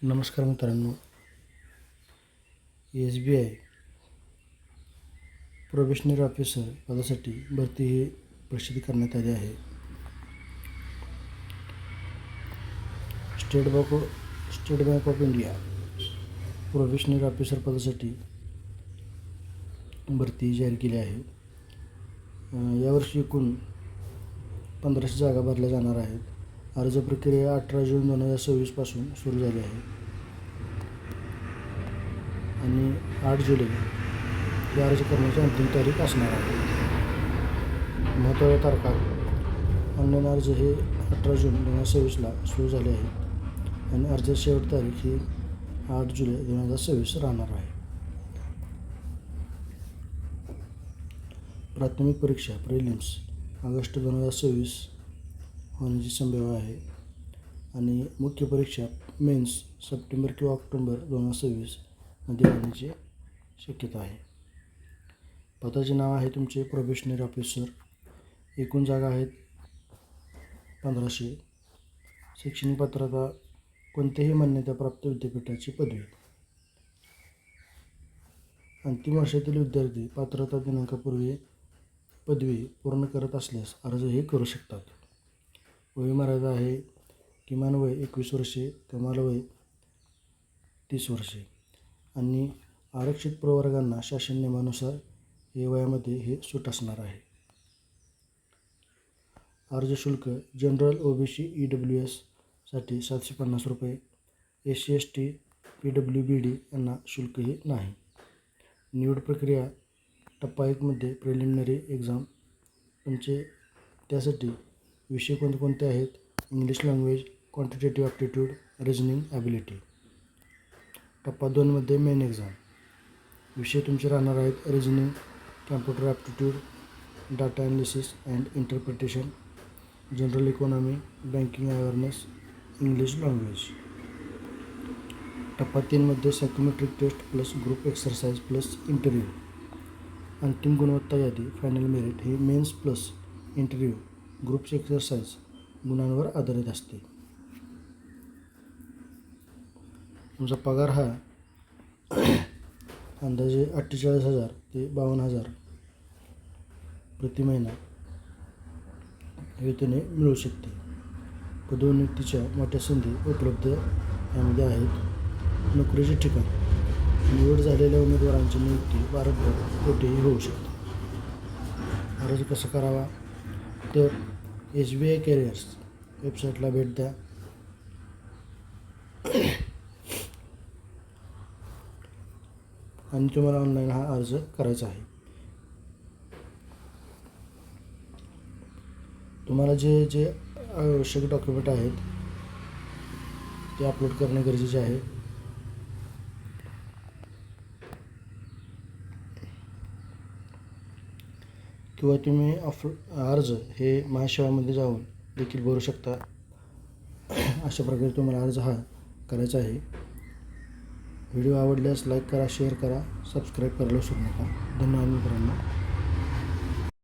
नमस्कार मित्रांनो, SBI probationary officer पदासाठी भरती ही प्रसिद्ध करण्यात आली आहे. State bank of India probationary officer पदासाठी भरती जाहीर केली आहे. यावर्षी एकूण 1500 जागा भरल्या जाणार आहेत. अर्ज प्रक्रिया 18 जून 2026 पासून सुरू झाली आहे आणि 8 जुलै या अर्ज करण्याची अंतिम तारीख असणार आहे. महत्त्वाच्या तारखा: ऑनलाईन अर्ज हे 18 जून 2026ला सुरू झाले आहेत आणि अर्जाची शेवट तारीख ही 8 जुलै 2026 राहणार आहे. प्राथमिक परीक्षा प्रिलिम्स ऑगस्ट 2026 होण्याची संभाव्यता आहे आणि मुख्य परीक्षा मेन्स सप्टेंबर किंवा ऑक्टोबर 2026 मध्ये होण्याची शक्यता आहे. पदाचे नाव आहे तुमचे प्रोबेशनरी ऑफिसर. एकूण जागा आहेत 1500. शैक्षणिक पात्रता कोणत्याही मान्यताप्राप्त विद्यापीठाची पदवी. अंतिम वर्षातील विद्यार्थी पात्रता दिनांकापूर्वी पदवी पूर्ण करत असल्यास अर्जही करू शकतात. वयोमर्यादा आहे किमान वय 21 वर्षे, कमाल वय 30 वर्षे आणि आरक्षित प्रवर्गांना शासन नियमानुसार हे वयामध्ये हे सूट असणार आहे. अर्ज शुल्क: जनरल, OBC, EWS साठी 750 रुपये, SC, ST, PWBD यांना शुल्कही नाही. निवड प्रक्रिया: टप्पा 1 मध्ये प्रिलिमिनरी एक्झाम तुमचे त्यासाठी विषय कोणते आहेत? English language, quantitative aptitude, reasoning ability. टप्पा 2 मध्ये मेन एक्झाम. विषय तुमचे राहणार आहेत reasoning, computer aptitude, data analysis and interpretation, general economy, banking awareness, English language. टप्पा 3 मध्ये psychometric test plus group exercise plus interview. अंतिम गुणवत्ता यादी फायनल मेरिट हे mains plus interview group exercise गुणांवर आधारित असते. तुमचा पगार हा अंदाजे 48,000 ते 52,000 प्रति महिना वेतने मिळू शकते. पदोन्नतीच्या मोठ्या संधी उपलब्ध यामध्ये आहेत. नोकरीचे ठिकाण: निवड झालेल्या उमेदवारांची नियुक्ती भारतभर कुठेही होऊ शकते. अर्ज कसा करावा? तर SBI कॅरियर्स वेबसाईटला भेट द्या. आणि तुम्हाला ऑनलाईन हा अर्ज करायचा आहे. तुम्हाला जे आवश्यक डॉक्युमेंट आहेत ते अपलोड करणे गरजेचे आहे. किंवा तुम्ही अर्ज हे महासेवामध्ये जाऊन देखील भरू शकता. अशा प्रकारे तुम्हाला अर्ज हा करायचा आहे. व्हिडिओ आवडल्यास लाईक करा, शेअर करा, सबस्क्राईब करायला विसरू नका. धन्यवाद मित्रांनो.